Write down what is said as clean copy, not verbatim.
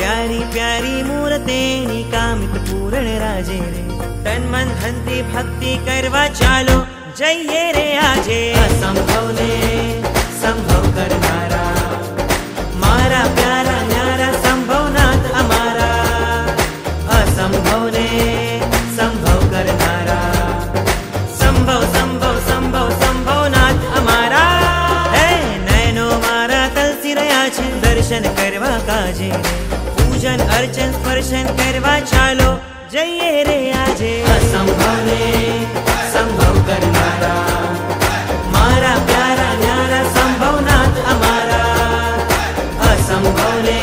प्यारी प्यारी मूर्तेनी कामित पूर्ण राजे रे तन मन धनती भक्ति करवा चालो जइए रे आजे असंभव ने संभव करनारा मारा प्यारा न्यारा संभवनाथ हमारा असंभव ने संभव करनारा संभव संभव संभव संभवनाथ हमारा है नैनो मारा तलसी रया छे दर्शन करवा काजे पूजन अर्चन स्पर्शन करवा चालो जइए रे आजे असंभव ने संभव करनारा मारा प्यारा न्यारा संभवनाथ हमारा असंभव ने